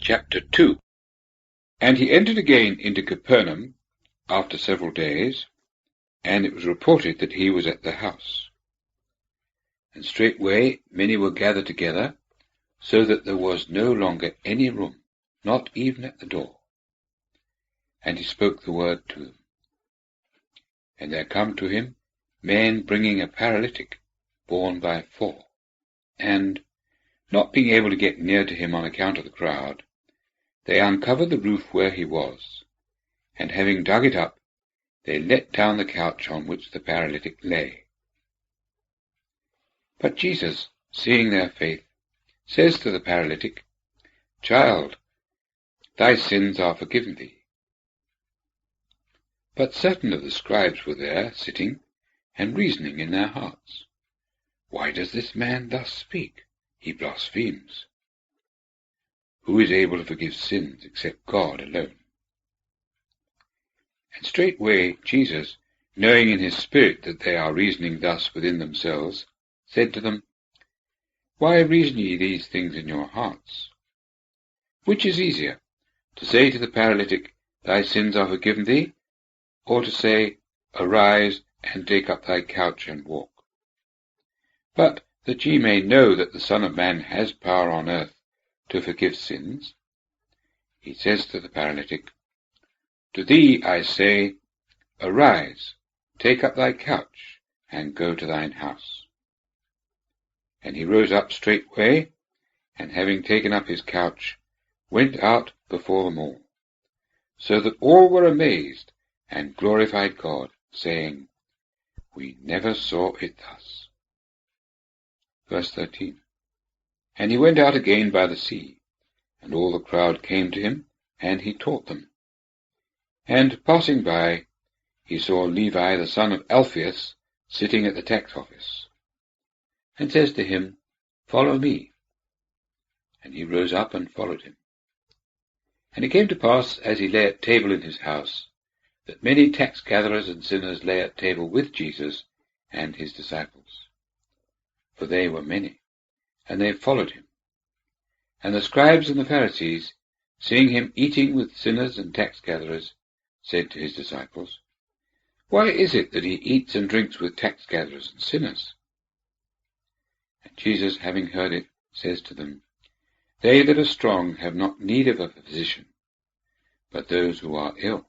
Chapter 2. And he entered again into Capernaum after several days, and it was reported that he was at the house. And straightway many were gathered together, so that there was no longer any room, not even at the door. And he spoke the word to them. And there come to him men bringing a paralytic, borne by 4. And, not being able to get near to him on account of the crowd, they uncovered the roof where he was, and having dug it up, they let down the couch on which the paralytic lay. But Jesus, seeing their faith, says to the paralytic, Child, thy sins are forgiven thee. But certain of the scribes were there, sitting, and reasoning in their hearts, Why does this man thus speak? He blasphemes. Who is able to forgive sins except God alone? And straightway Jesus, knowing in his spirit that they are reasoning thus within themselves, said to them, Why reason ye these things in your hearts? Which is easier, to say to the paralytic, Thy sins are forgiven thee, or to say, Arise, and take up thy couch and walk? But that ye may know that the Son of Man has power on earth to forgive sins, he says to the paralytic, To thee I say, Arise, take up thy couch, and go to thine house. And he rose up straightway, and having taken up his couch, went out before them all, so that all were amazed, and glorified God, saying, We never saw it thus. Verse 13. And he went out again by the sea, and all the crowd came to him, and he taught them. And passing by, he saw Levi the son of Alphaeus sitting at the tax office, and says to him, Follow me. And he rose up and followed him. And it came to pass, as he lay at table in his house, that many tax gatherers and sinners lay at table with Jesus and his disciples. For they were many, and they followed him. And the scribes and the Pharisees, seeing him eating with sinners and tax gatherers, said to his disciples, Why is it that he eats and drinks with tax gatherers and sinners? And Jesus, having heard it, says to them, They that are strong have not need of a physician, but those who are ill.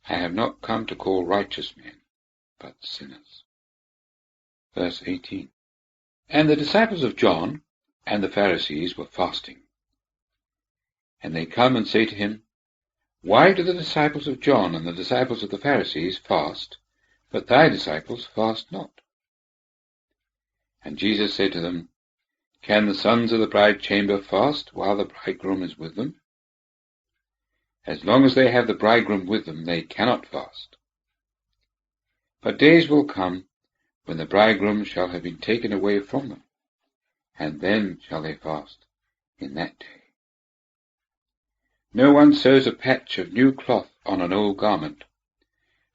I have not come to call righteous men, but sinners. Verse 18. And the disciples of John and the Pharisees were fasting. And they come and say to him, Why do the disciples of John and the disciples of the Pharisees fast, but thy disciples fast not? And Jesus said to them, Can the sons of the bride chamber fast while the bridegroom is with them? As long as they have the bridegroom with them, they cannot fast. But days will come when the bridegroom shall have been taken away from them, and then shall they fast in that day. No one sews a patch of new cloth on an old garment,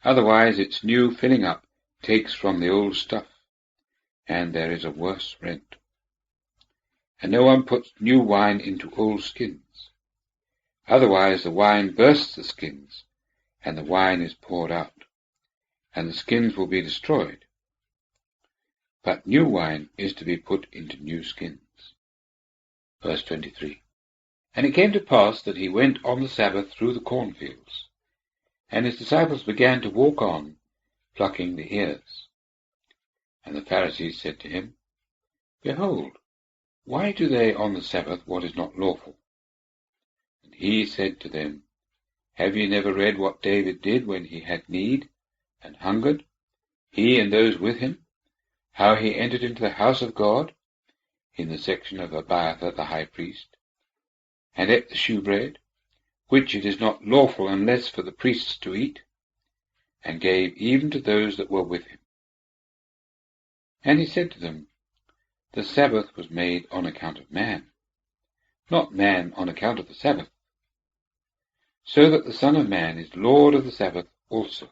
otherwise its new filling up takes from the old stuff, and there is a worse rent. And no one puts new wine into old skins, otherwise the wine bursts the skins, and the wine is poured out, and the skins will be destroyed. But new wine is to be put into new skins. Verse 23. And it came to pass that he went on the Sabbath through the cornfields, and his disciples began to walk on, plucking the ears. And the Pharisees said to him, Behold, why do they on the Sabbath what is not lawful? And he said to them, Have ye never read what David did when he had need and hungered, he and those with him, how he entered into the house of God, in the section of Abiathar the high priest, and ate the shewbread, which it is not lawful unless for the priests to eat, and gave even to those that were with him? And he said to them, The Sabbath was made on account of man, not man on account of the Sabbath. So that the Son of Man is Lord of the Sabbath also.